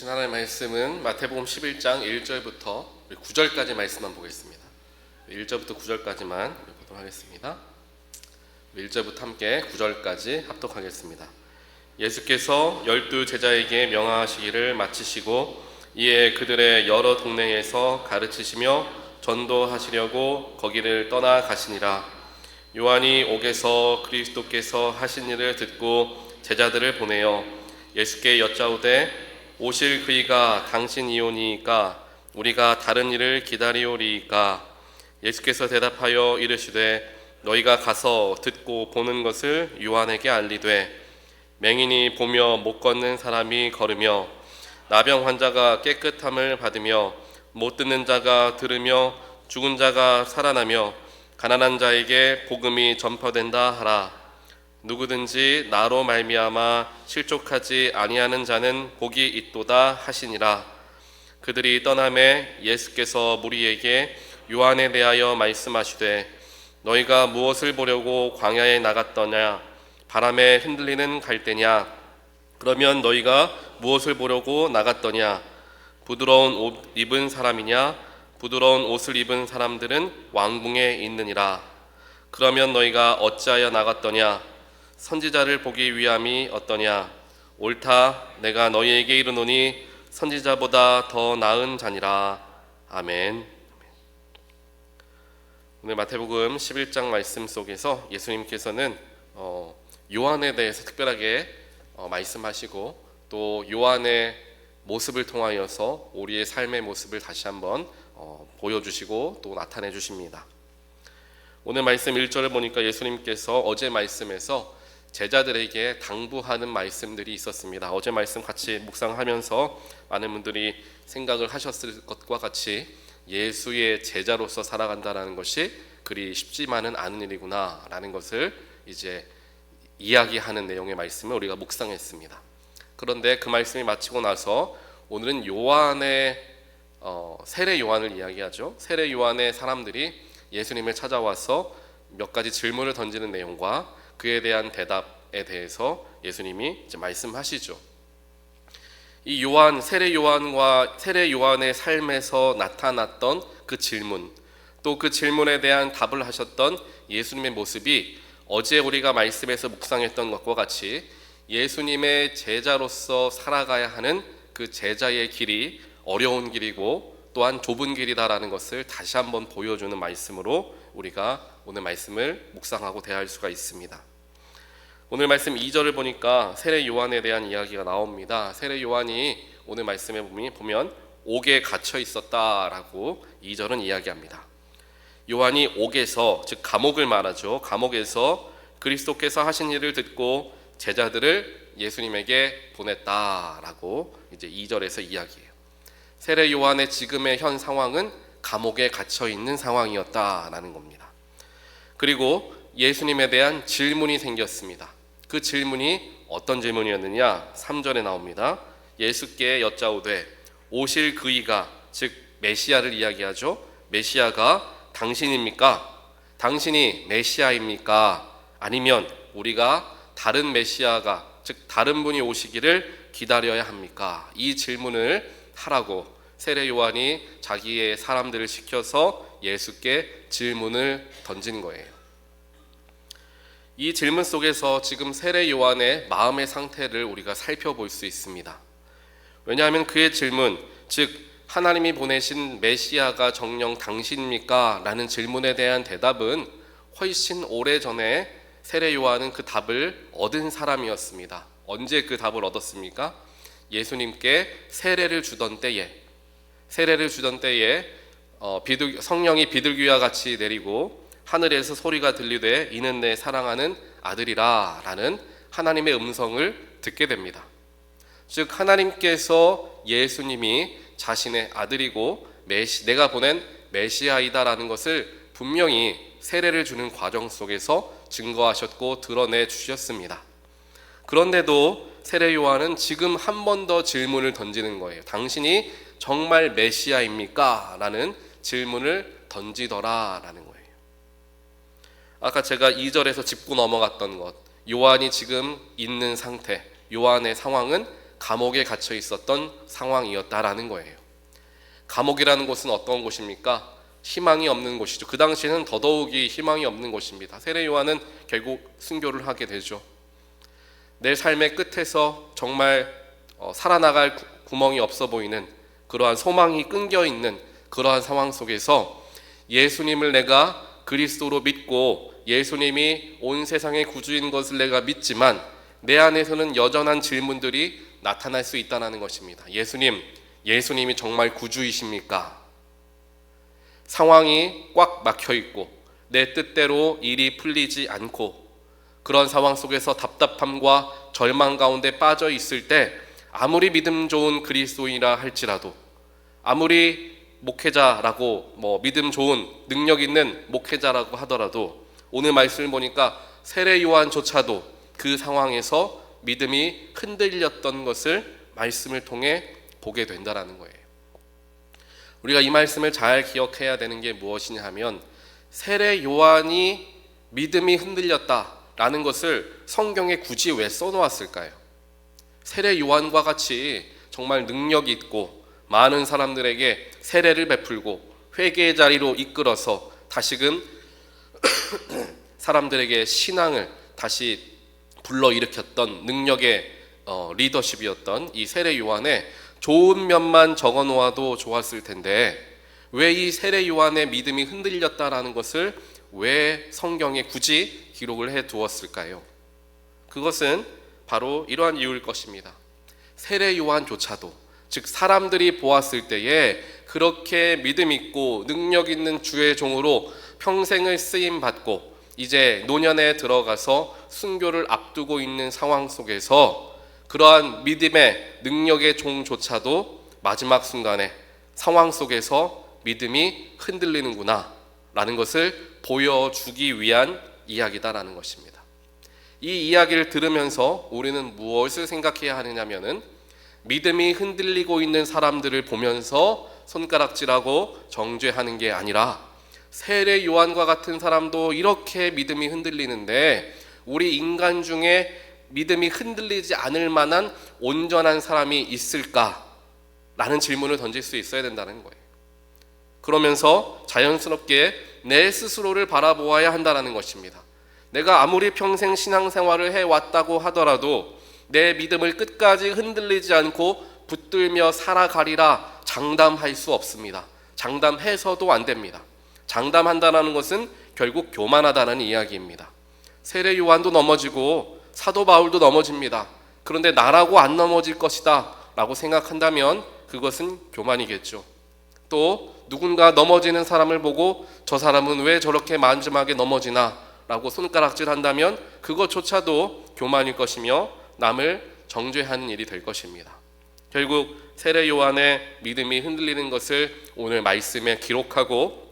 주신 하나님의 말씀은 마태복음 11장 1절부터 9절까지 말씀만 보겠습니다. 1절부터 9절까지만 보도록 하겠습니다. 1절부터 함께 9절까지 합독하겠습니다. 예수께서 12 제자에게 명하시기를 마치시고 이에 그들의 여러 동네에서 가르치시며 전도하시려고 거기를 떠나 가시니라. 요한이 옥에서 그리스도께서 하신 일을 듣고 제자들을 보내어 예수께 여짜오되 오실 그이가 당신이오니이까 우리가 다른 일을 기다리오리이까. 예수께서 대답하여 이르시되 너희가 가서 듣고 보는 것을 요한에게 알리되 맹인이 보며 못 걷는 사람이 걸으며 나병 환자가 깨끗함을 받으며 못 듣는 자가 들으며 죽은 자가 살아나며 가난한 자에게 복음이 전파된다 하라. 누구든지 나로 말미암아 실족하지 아니하는 자는 복이 있도다 하시니라. 그들이 떠나매 예수께서 무리에게 요한에 대하여 말씀하시되 너희가 무엇을 보려고 광야에 나갔더냐? 바람에 흔들리는 갈대냐? 그러면 너희가 무엇을 보려고 나갔더냐? 부드러운 옷 입은 사람이냐? 부드러운 옷을 입은 사람들은 왕궁에 있느니라. 그러면 너희가 어찌하여 나갔더냐? 선지자를 보기 위함이 어떠냐? 옳다, 내가 너희에게 이르노니 선지자보다 더 나은 자니라. 아멘. 오늘 마태복음 11장 말씀 속에서 예수님께서는 요한에 대해서 특별하게 말씀하시고 또 요한의 모습을 통하여서 우리의 삶의 모습을 다시 한번 보여주시고 또 나타내 주십니다. 오늘 말씀 1절을 보니까 예수님께서 어제 말씀에서 제자들에게 당부하는 말씀들이 있었습니다. 어제 말씀 같이 묵상하면서 많은 분들이 생각을 하셨을 것과 같이 예수의 제자로서 살아간다는 것이 그리 쉽지만은 않은 일이구나 라는 것을 이제 이야기하는 내용의 말씀을 우리가 묵상했습니다. 그런데 그 말씀이 마치고 나서 오늘은 요한의 세례 요한을 이야기하죠. 세례 요한의 사람들이 예수님을 찾아와서 몇 가지 질문을 던지는 내용과 그에 대한 대답에 대해서 예수님이 이제 말씀하시죠. 이 세례 요한의 삶에서 나타났던 그 질문, 또 그 질문에 대한 답을 하셨던 예수님의 모습이 어제 우리가 말씀에서 묵상했던 것과 같이 예수님의 제자로서 살아가야 하는 그 제자의 길이 어려운 길이고 또한 좁은 길이다라는 것을 다시 한번 보여주는 말씀으로 우리가 오늘 말씀을 묵상하고 대할 수가 있습니다. 오늘 말씀 2절을 보니까 세례 요한에 대한 이야기가 나옵니다. 세례 요한이 오늘 말씀에 보면 옥에 갇혀 있었다라고 2절은 이야기합니다. 요한이 옥에서, 즉 감옥을 말하죠. 감옥에서 그리스도께서 하신 일을 듣고 제자들을 예수님에게 보냈다라고 이제 2절에서 이야기해요. 세례 요한의 지금의 현 상황은 감옥에 갇혀 있는 상황이었다라는 겁니다. 그리고 예수님에 대한 질문이 생겼습니다. 그 질문이 어떤 질문이었느냐? 3절에 나옵니다. 예수께 여짜오되 오실 그이가, 즉 메시아를 이야기하죠. 메시아가 당신입니까? 당신이 메시아입니까? 아니면 우리가 다른 메시아가, 즉 다른 분이 오시기를 기다려야 합니까? 이 질문을 하라고 세례 요한이 자기의 사람들을 시켜서 예수께 질문을 던진 거예요. 이 질문 속에서 지금 세례 요한의 마음의 상태를 우리가 살펴볼 수 있습니다. 왜냐하면 그의 질문, 즉 하나님이 보내신 메시아가 정녕 당신입니까? 라는 질문에 대한 대답은 훨씬 오래전에 세례 요한은 그 답을 얻은 사람이었습니다. 언제 그 답을 얻었습니까? 예수님께 세례를 주던 때에 성령이 비둘기와 같이 내리고 하늘에서 소리가 들리되 이는 내 사랑하는 아들이라 라는 하나님의 음성을 듣게 됩니다. 즉 하나님께서 예수님이 자신의 아들이고 내가 보낸 메시아이다 라는 것을 분명히 세례를 주는 과정 속에서 증거하셨고 드러내 주셨습니다. 그런데도 세례 요한은 지금 한 번 더 질문을 던지는 거예요. 당신이 정말 메시아입니까? 라는 질문을 던지더라 라는 거예요. 아까 제가 2절에서 짚고 넘어갔던 것, 요한이 지금 있는 상태, 요한의 상황은 감옥에 갇혀 있었던 상황이었다라는 거예요. 감옥이라는 곳은 어떤 곳입니까? 희망이 없는 곳이죠. 그 당시에는 더더욱이 희망이 없는 곳입니다. 세례 요한은 결국 순교를 하게 되죠. 내 삶의 끝에서 정말 살아나갈 구멍이 없어 보이는 그러한 소망이 끊겨 있는 그러한 상황 속에서 예수님을 내가 그리스도로 믿고 예수님이 온 세상의 구주인 것을 내가 믿지만 내 안에서는 여전한 질문들이 나타날 수 있다는 것입니다. 예수님이 정말 구주이십니까? 상황이 꽉 막혀 있고 내 뜻대로 일이 풀리지 않고 그런 상황 속에서 답답함과 절망 가운데 빠져 있을 때 아무리 믿음 좋은 그리스도인이라 할지라도 아무리 목회자라고 믿음 좋은 능력 있는 목회자라고 하더라도 오늘 말씀을 보니까 세례 요한조차도 그 상황에서 믿음이 흔들렸던 것을 말씀을 통해 보게 된다라는 거예요. 우리가 이 말씀을 잘 기억해야 되는 게 무엇이냐 하면 세례 요한이 믿음이 흔들렸다라는 것을 성경에 굳이 왜 써놓았을까요? 세례 요한과 같이 정말 능력 있고 많은 사람들에게 세례를 베풀고 회개의 자리로 이끌어서 다시금 사람들에게 신앙을 다시 불러일으켰던 능력의 리더십이었던 이 세례 요한의 좋은 면만 적어 놓아도 좋았을 텐데 왜 이 세례 요한의 믿음이 흔들렸다라는 것을 왜 성경에 굳이 기록을 해 두었을까요? 그것은 바로 이러한 이유일 것입니다. 세례 요한조차도 즉 사람들이 보았을 때에 그렇게 믿음 있고 능력 있는 주의 종으로 평생을 쓰임 받고 이제 노년에 들어가서 순교를 앞두고 있는 상황 속에서 그러한 믿음의 능력의 종조차도 마지막 순간에 상황 속에서 믿음이 흔들리는구나 라는 것을 보여주기 위한 이야기다라는 것입니다. 이 이야기를 들으면서 우리는 무엇을 생각해야 하느냐면은 믿음이 흔들리고 있는 사람들을 보면서 손가락질하고 정죄하는 게 아니라 세례 요한과 같은 사람도 이렇게 믿음이 흔들리는데 우리 인간 중에 믿음이 흔들리지 않을 만한 온전한 사람이 있을까? 라는 질문을 던질 수 있어야 된다는 거예요. 그러면서 자연스럽게 내 스스로를 바라보아야 한다는 것입니다. 내가 아무리 평생 신앙생활을 해왔다고 하더라도 내 믿음을 끝까지 흔들리지 않고 붙들며 살아가리라 장담할 수 없습니다. 장담해서도 안 됩니다. 장담한다는 것은 결국 교만하다는 이야기입니다. 세례 요한도 넘어지고 사도 바울도 넘어집니다. 그런데 나라고 안 넘어질 것이다 라고 생각한다면 그것은 교만이겠죠. 또 누군가 넘어지는 사람을 보고 저 사람은 왜 저렇게 마지막에 넘어지나 라고 손가락질 한다면 그것조차도 교만일 것이며 남을 정죄하는 일이 될 것입니다. 결국 세례 요한의 믿음이 흔들리는 것을 오늘 말씀에 기록하고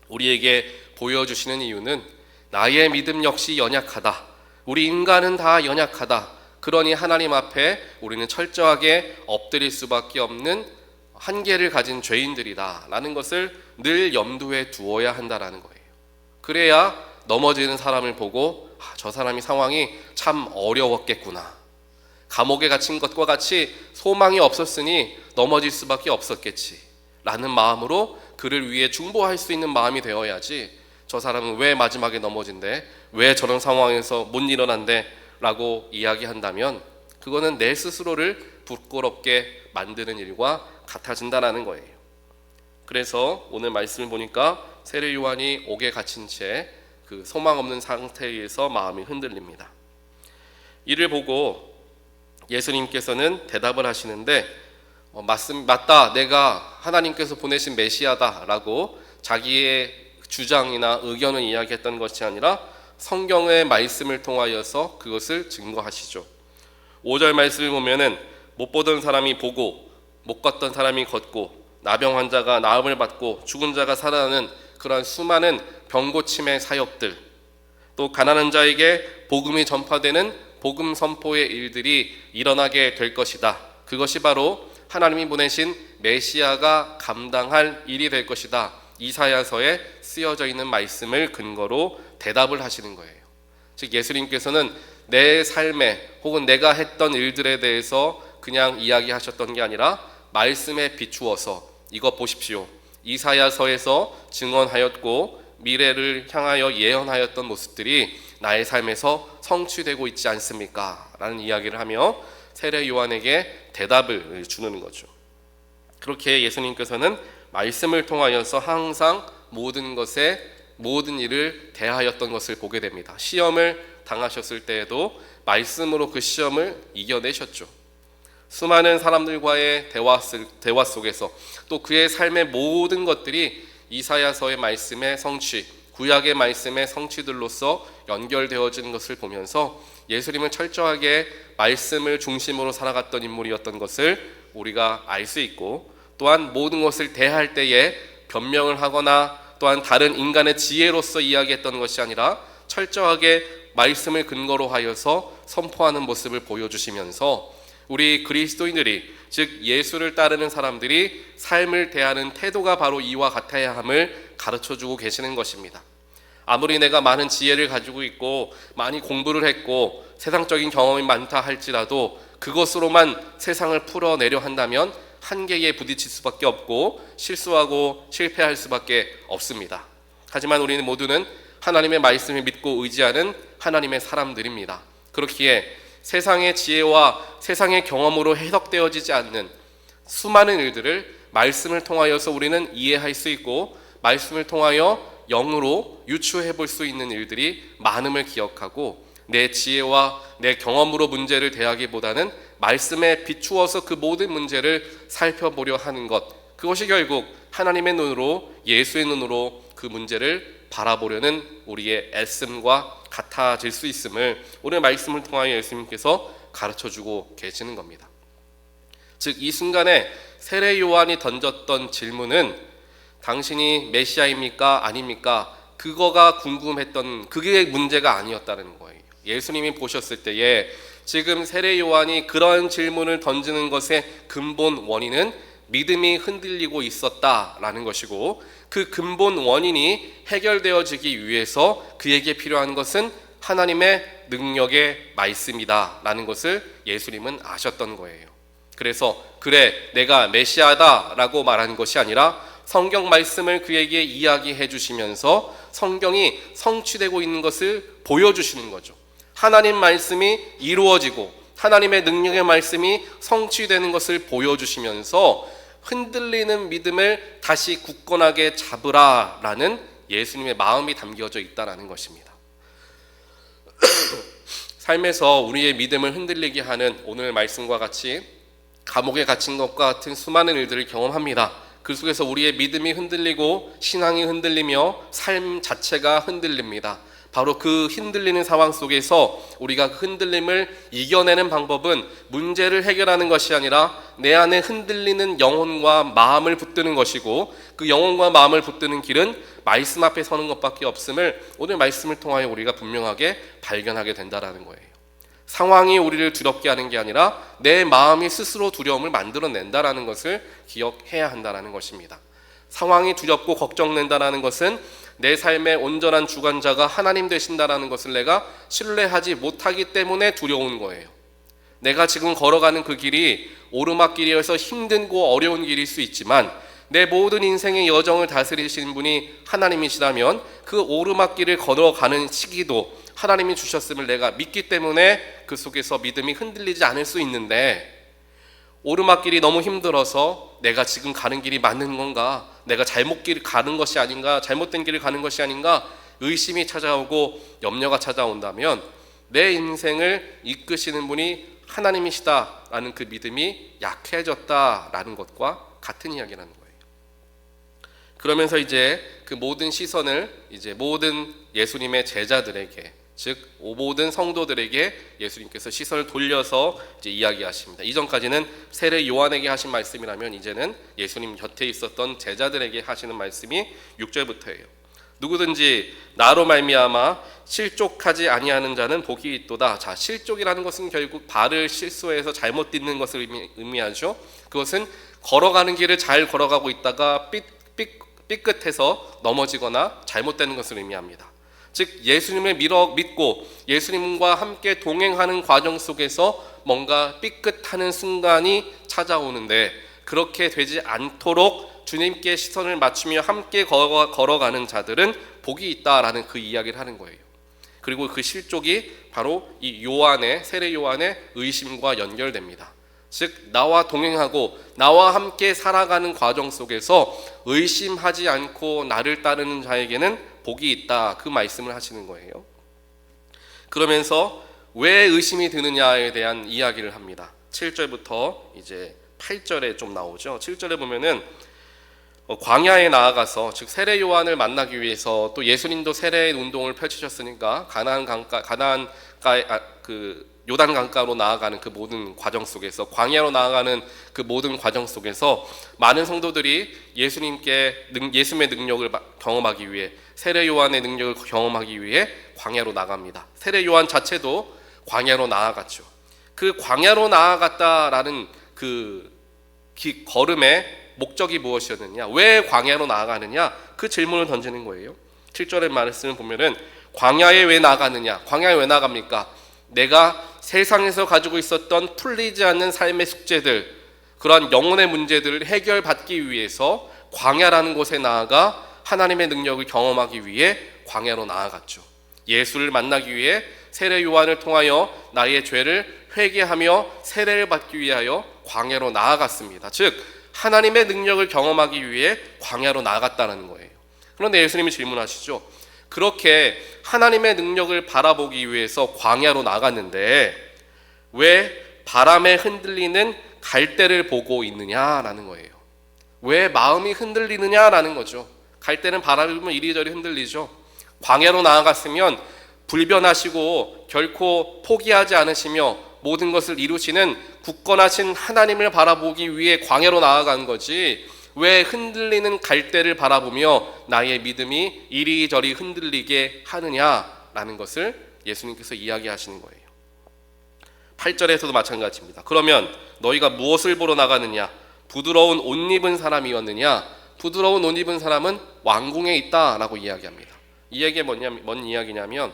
우리에게 보여주시는 이유는 나의 믿음 역시 연약하다. 우리 인간은 다 연약하다. 그러니 하나님 앞에 우리는 철저하게 엎드릴 수밖에 없는 한계를 가진 죄인들이다 라는 것을 늘 염두에 두어야 한다라는 거예요. 그래야 넘어지는 사람을 보고 저 사람이 상황이 참 어려웠겠구나. 감옥에 갇힌 것과 같이 소망이 없었으니 넘어질 수밖에 없었겠지 라는 마음으로 그를 위해 중보할 수 있는 마음이 되어야지 저 사람은 왜 마지막에 넘어진대? 왜 저런 상황에서 못 일어난대? 라고 이야기한다면 그거는 내 스스로를 부끄럽게 만드는 일과 같아진다는 거예요. 그래서 오늘 말씀을 보니까 세례 요한이 옥에 갇힌 채 그 소망 없는 상태에서 마음이 흔들립니다. 이를 보고 예수님께서는 대답을 하시는데 맞다, 내가 하나님께서 보내신 메시아다 라고 자기의 주장이나 의견을 이야기했던 것이 아니라 성경의 말씀을 통하여서 그것을 증거하시죠. 5절 말씀을 보면은 못 보던 사람이 보고 못 걷던 사람이 걷고 나병 환자가 나음을 받고 죽은 자가 살아나는 그러한 수많은 병고침의 사역들, 또 가난한 자에게 복음이 전파되는 복음 선포의 일들이 일어나게 될 것이다. 그것이 바로 하나님이 보내신 메시아가 감당할 일이 될 것이다. 이사야서에 쓰여져 있는 말씀을 근거로 대답을 하시는 거예요. 즉 예수님께서는 내 삶에 혹은 내가 했던 일들에 대해서 그냥 이야기하셨던 게 아니라 말씀에 비추어서 이것 보십시오. 이사야서에서 증언하였고 미래를 향하여 예언하였던 모습들이 나의 삶에서 성취되고 있지 않습니까? 라는 이야기를 하며 세례 요한에게 대답을 주는 거죠. 그렇게 예수님께서는 말씀을 통하여서 항상 모든 일을 대하였던 것을 보게 됩니다. 시험을 당하셨을 때에도 말씀으로 그 시험을 이겨내셨죠. 수많은 사람들과의 대화 속에서 또 그의 삶의 모든 것들이 이사야서의 말씀의 성취, 구약의 말씀의 성취들로서 연결되어지는 것을 보면서 예수님은 철저하게 말씀을 중심으로 살아갔던 인물이었던 것을 우리가 알 수 있고, 또한 모든 것을 대할 때에 변명을 하거나 또한 다른 인간의 지혜로서 이야기했던 것이 아니라 철저하게 말씀을 근거로 하여서 선포하는 모습을 보여주시면서 우리 그리스도인들이, 즉 예수를 따르는 사람들이 삶을 대하는 태도가 바로 이와 같아야 함을 가르쳐주고 계시는 것입니다. 아무리 내가 많은 지혜를 가지고 있고 많이 공부를 했고 세상적인 경험이 많다 할지라도 그것으로만 세상을 풀어내려 한다면 한계에 부딪힐 수밖에 없고 실수하고 실패할 수밖에 없습니다. 하지만 우리는 모두는 하나님의 말씀을 믿고 의지하는 하나님의 사람들입니다. 그렇기에 세상의 지혜와 세상의 경험으로 해석되어지지 않는 수많은 일들을 말씀을 통하여서 우리는 이해할 수 있고, 말씀을 통하여 영으로 유추해 볼 수 있는 일들이 많음을 기억하고, 내 지혜와 내 경험으로 문제를 대하기보다는 말씀에 비추어서 그 모든 문제를 살펴보려 하는 것, 그것이 결국 하나님의 눈으로, 예수의 눈으로 그 문제를 바라보려는 우리의 애씀과 같아질 수 있음을 오늘 말씀을 통하여 예수님께서 가르쳐주고 계시는 겁니다. 즉 이 순간에 세례 요한이 던졌던 질문은 당신이 메시아입니까? 아닙니까? 그거가 궁금했던, 그게 문제가 아니었다는 거예요. 예수님이 보셨을 때에 지금 세례 요한이 그런 질문을 던지는 것의 근본 원인은 믿음이 흔들리고 있었다라는 것이고, 그 근본 원인이 해결되어지기 위해서 그에게 필요한 것은 하나님의 능력의 말씀이다라는 것을 예수님은 아셨던 거예요. 그래서 그래 내가 메시아다라고 말하는 것이 아니라 성경 말씀을 그에게 이야기해 주시면서 성경이 성취되고 있는 것을 보여주시는 거죠. 하나님 말씀이 이루어지고 하나님의 능력의 말씀이 성취되는 것을 보여주시면서 흔들리는 믿음을 다시 굳건하게 잡으라라는 예수님의 마음이 담겨져 있다는 것입니다. 삶에서 우리의 믿음을 흔들리게 하는 오늘 말씀과 같이 감옥에 갇힌 것과 같은 수많은 일들을 경험합니다. 그 속에서 우리의 믿음이 흔들리고 신앙이 흔들리며 삶 자체가 흔들립니다. 바로 그 흔들리는 상황 속에서 우리가 그 흔들림을 이겨내는 방법은 문제를 해결하는 것이 아니라 내 안에 흔들리는 영혼과 마음을 붙드는 것이고, 그 영혼과 마음을 붙드는 길은 말씀 앞에 서는 것밖에 없음을 오늘 말씀을 통하여 우리가 분명하게 발견하게 된다는 거예요. 상황이 우리를 두렵게 하는 게 아니라 내 마음이 스스로 두려움을 만들어낸다는 것을 기억해야 한다는 것입니다. 상황이 두렵고 걱정된다는 것은 내 삶의 온전한 주관자가 하나님 되신다는 것을 내가 신뢰하지 못하기 때문에 두려운 거예요. 내가 지금 걸어가는 그 길이 오르막길이어서 힘들고 어려운 길일 수 있지만 내 모든 인생의 여정을 다스리시는 분이 하나님이시라면 그 오르막길을 걸어가는 시기도 하나님이 주셨음을 내가 믿기 때문에 그 속에서 믿음이 흔들리지 않을 수 있는데, 오르막길이 너무 힘들어서 내가 지금 가는 길이 맞는 건가, 내가 잘못 길 가는 것이 아닌가, 잘못된 길을 가는 것이 아닌가 의심이 찾아오고 염려가 찾아온다면 내 인생을 이끄시는 분이 하나님이시다라는 그 믿음이 약해졌다라는 것과 같은 이야기라는 거예요. 그러면서 이제 그 모든 시선을 이제 모든 예수님의 제자들에게, 즉 모든 성도들에게 예수님께서 시선을 돌려서 이제 이야기하십니다. 이전까지는 세례 요한에게 하신 말씀이라면 이제는 예수님 곁에 있었던 제자들에게 하시는 말씀이 6절부터예요. 누구든지 나로 말미암아 실족하지 아니하는 자는 복이 있도다. 자, 실족이라는 것은 결국 발을 실수해서 잘못 딛는 것을 의미하죠. 그것은 걸어가는 길을 잘 걸어가고 있다가 삐끗해서 넘어지거나 잘못되는 것을 의미합니다. 즉 예수님을 믿고 예수님과 함께 동행하는 과정 속에서 뭔가 삐끗하는 순간이 찾아오는데 그렇게 되지 않도록 주님께 시선을 맞추며 함께 걸어가는 자들은 복이 있다라는 그 이야기를 하는 거예요. 그리고 그 실족이 바로 이 요한의 세례 요한의 의심과 연결됩니다. 즉 나와 동행하고 나와 함께 살아가는 과정 속에서 의심하지 않고 나를 따르는 자에게는 복이 있다, 그 말씀을 하시는 거예요. 그러면서 왜 의심이 드느냐에 대한 이야기를 합니다. 7절부터 이제 8절에 좀 나오죠. 7절에 보면은 광야에 나아가서, 즉 세례 요한을 만나기 위해서, 또 예수님도 세례 운동을 펼치셨으니까 요단 강가로 나아가는 그 모든 과정 속에서, 광야로 나아가는 그 모든 과정 속에서 많은 성도들이 예수님의 능력을 경험하기 위해, 세례 요한의 능력을 경험하기 위해 광야로 나갑니다. 세례 요한 자체도 광야로 나아갔죠. 그 광야로 나아갔다라는 그 걸음의 목적이 무엇이었느냐, 왜 광야로 나아가느냐, 그 질문을 던지는 거예요. 7절의 말씀을 보면은 광야에 왜 나가느냐, 광야에 왜 나갑니까? 내가 세상에서 가지고 있었던 풀리지 않는 삶의 숙제들, 그러한 영혼의 문제들을 해결받기 위해서 광야라는 곳에 나아가 하나님의 능력을 경험하기 위해 광야로 나아갔죠. 예수를 만나기 위해 세례 요한을 통하여 나의 죄를 회개하며 세례를 받기 위하여 광야로 나아갔습니다. 즉 하나님의 능력을 경험하기 위해 광야로 나아갔다는 거예요. 그런데 예수님이 질문하시죠. 그렇게 하나님의 능력을 바라보기 위해서 광야로 나갔는데 왜 바람에 흔들리는 갈대를 보고 있느냐라는 거예요. 왜 마음이 흔들리느냐라는 거죠. 갈대는 바람이 불면 이리저리 흔들리죠. 광야로 나아갔으면 불변하시고 결코 포기하지 않으시며 모든 것을 이루시는 굳건하신 하나님을 바라보기 위해 광야로 나아간 거지, 왜 흔들리는 갈대를 바라보며 나의 믿음이 이리저리 흔들리게 하느냐라는 것을 예수님께서 이야기하시는 거예요. 8절에서도 마찬가지입니다. 그러면 너희가 무엇을 보러 나가느냐? 부드러운 옷 입은 사람이었느냐? 부드러운 옷 입은 사람은 왕궁에 있다라고 이야기합니다. 이 얘기가 뭔 이야기냐면,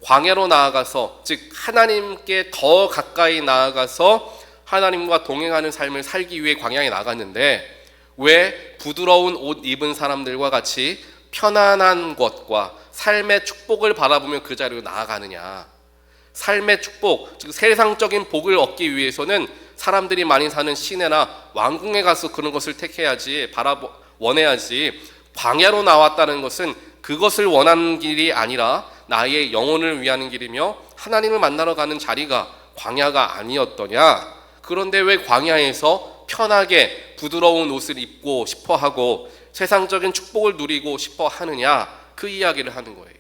광야로 나아가서, 즉 하나님께 더 가까이 나아가서 하나님과 동행하는 삶을 살기 위해 광야에 나갔는데 왜 부드러운 옷 입은 사람들과 같이 편안한 것과 삶의 축복을 바라보며 그 자리로 나아가느냐. 삶의 축복, 즉 세상적인 복을 얻기 위해서는 사람들이 많이 사는 시내나 왕궁에 가서 그런 것을 택해야지, 원해야지. 광야로 나왔다는 것은 그것을 원하는 길이 아니라 나의 영혼을 위하는 길이며 하나님을 만나러 가는 자리가 광야가 아니었더냐. 그런데 왜 광야에서 편하게 부드러운 옷을 입고 싶어하고 세상적인 축복을 누리고 싶어 하느냐, 그 이야기를 하는 거예요.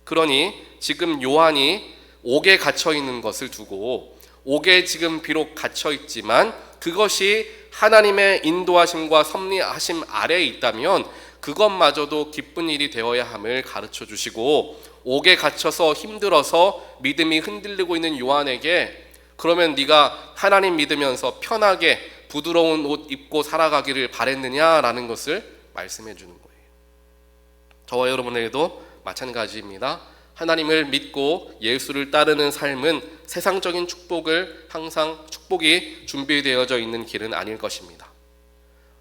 그러니 지금 요한이 옥에 갇혀 있는 것을 두고, 옥에 지금 비록 갇혀 있지만 그것이 하나님의 인도하심과 섭리하심 아래에 있다면 그것마저도 기쁜 일이 되어야 함을 가르쳐 주시고, 옥에 갇혀서 힘들어서 믿음이 흔들리고 있는 요한에게 그러면 네가 하나님 믿으면서 편하게 부드러운 옷 입고 살아가기를 바랬느냐라는 것을 말씀해 주는 거예요. 저와 여러분에게도 마찬가지입니다. 하나님을 믿고 예수를 따르는 삶은 세상적인 축복이 준비되어져 있는 길은 아닐 것입니다.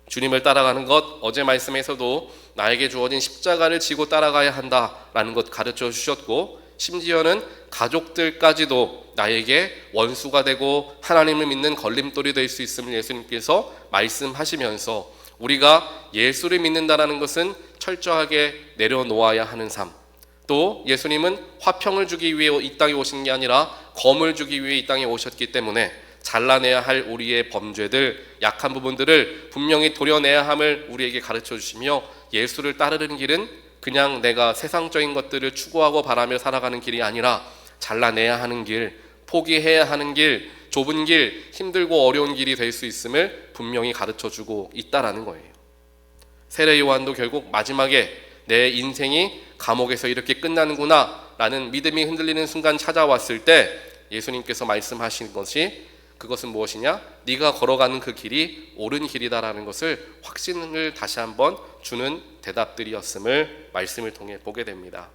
주님을 따라가는 것, 어제 말씀에서도 나에게 주어진 십자가를 지고 따라가야 한다라는 것 가르쳐 주셨고, 심지어는 가족들까지도 나에게 원수가 되고 하나님을 믿는 걸림돌이 될 수 있음을 예수님께서 말씀하시면서, 우리가 예수를 믿는다라는 것은 철저하게 내려놓아야 하는 삶, 또 예수님은 화평을 주기 위해 이 땅에 오신 게 아니라 검을 주기 위해 이 땅에 오셨기 때문에 잘라내야 할 우리의 범죄들, 약한 부분들을 분명히 도려내야 함을 우리에게 가르쳐 주시며, 예수를 따르는 길은 그냥 내가 세상적인 것들을 추구하고 바라며 살아가는 길이 아니라 잘라내야 하는 길, 포기해야 하는 길, 좁은 길, 힘들고 어려운 길이 될 수 있음을 분명히 가르쳐 주고 있다라는 거예요. 세례 요한도 결국 마지막에 내 인생이 감옥에서 이렇게 끝나는구나 라는 믿음이 흔들리는 순간 찾아왔을 때 예수님께서 말씀하신 것이, 그것은 무엇이냐? 네가 걸어가는 그 길이 옳은 길이다라는 것을 확신을 다시 한번 주는 대답들이었음을 말씀을 통해 보게 됩니다.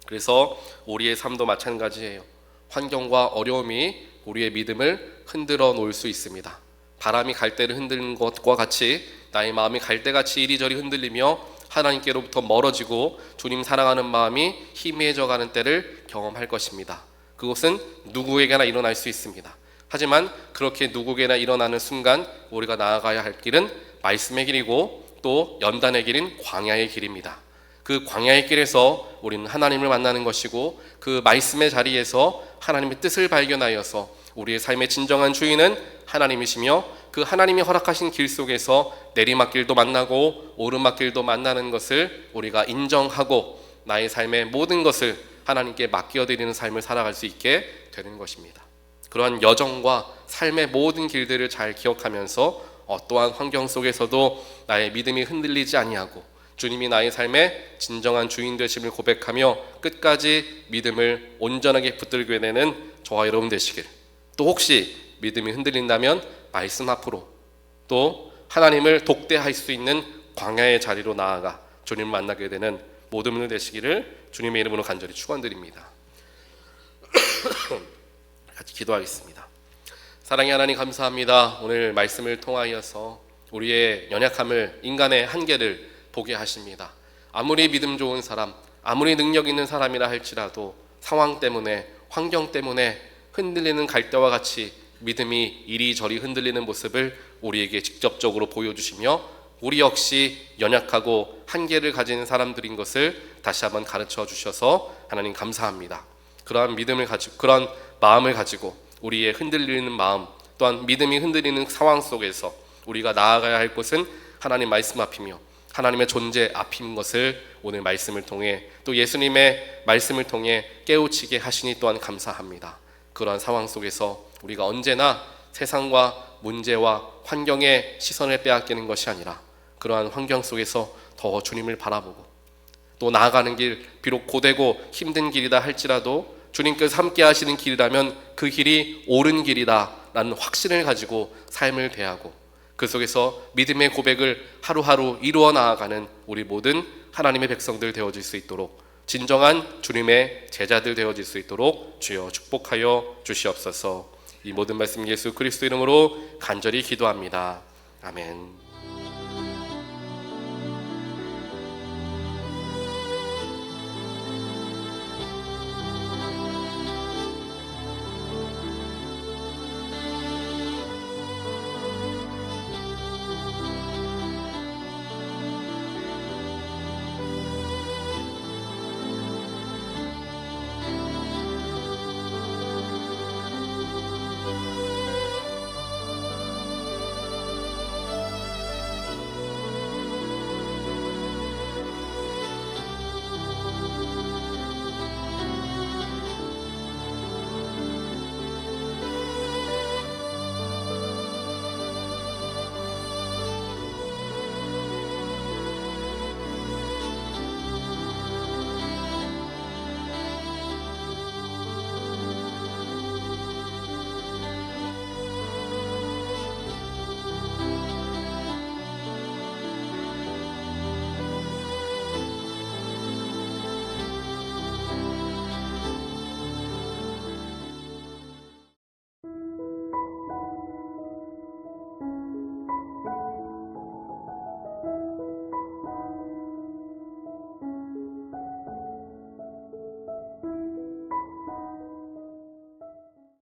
그래서 우리의 삶도 마찬가지예요. 환경과 어려움이 우리의 믿음을 흔들어 놓을 수 있습니다. 바람이 갈대를 흔드는 것과 같이 나의 마음이 갈대같이 이리저리 흔들리며 하나님께로부터 멀어지고 주님 사랑하는 마음이 희미해져 가는 때를 경험할 것입니다. 그것은 누구에게나 일어날 수 있습니다. 하지만 그렇게 누구에게나 일어나는 순간 우리가 나아가야 할 길은 말씀의 길이고 또 연단의 길인 광야의 길입니다. 그 광야의 길에서 우리는 하나님을 만나는 것이고 그 말씀의 자리에서 하나님의 뜻을 발견하여서 우리의 삶의 진정한 주인은 하나님이시며 그 하나님이 허락하신 길 속에서 내리막길도 만나고 오르막길도 만나는 것을 우리가 인정하고 나의 삶의 모든 것을 하나님께 맡겨드리는 삶을 살아갈 수 있게 되는 것입니다. 그러한 여정과 삶의 모든 길들을 잘 기억하면서 어떠한 환경 속에서도 나의 믿음이 흔들리지 아니하고 주님이 나의 삶의 진정한 주인 되심을 고백하며 끝까지 믿음을 온전하게 붙들게 되는 저와 여러분 되시길. 또 혹시 믿음이 흔들린다면 말씀 앞으로 또 하나님을 독대할 수 있는 광야의 자리로 나아가 주님을 만나게 되는 모든 분들 되시기를 주님의 이름으로 간절히 축원드립니다. 같이 기도하겠습니다. 사랑의 하나님 감사합니다. 오늘 말씀을 통하여서 우리의 연약함을, 인간의 한계를 보게 하십니다. 아무리 믿음 좋은 사람, 아무리 능력 있는 사람이라 할지라도 상황 때문에, 환경 때문에 흔들리는 갈대와 같이 믿음이 이리저리 흔들리는 모습을 우리에게 직접적으로 보여주시며 우리 역시 연약하고 한계를 가진 사람들인 것을 다시 한번 가르쳐 주셔서 하나님 감사합니다. 그러한 믿음을 가지고, 그런 마음을 가지고 우리의 흔들리는 마음 또한 믿음이 흔들리는 상황 속에서 우리가 나아가야 할 곳은 하나님 말씀 앞이며 하나님의 존재 앞인 것을 오늘 말씀을 통해 또 예수님의 말씀을 통해 깨우치게 하시니 또한 감사합니다. 그러한 상황 속에서 우리가 언제나 세상과 문제와 환경의 시선을 빼앗기는 것이 아니라 그러한 환경 속에서 더 주님을 바라보고 또 나아가는 길, 비록 고되고 힘든 길이다 할지라도 주님께서 함께 하시는 길이라면 그 길이 옳은 길이다 라는 확신을 가지고 삶을 대하고 그 속에서 믿음의 고백을 하루하루 이루어 나아가는 우리 모든 하나님의 백성들 되어질 수 있도록 진정한 주님의 제자들 되어질 수 있도록 주여 축복하여 주시옵소서. 이 모든 말씀 예수 그리스도 이름으로 간절히 기도합니다. 아멘.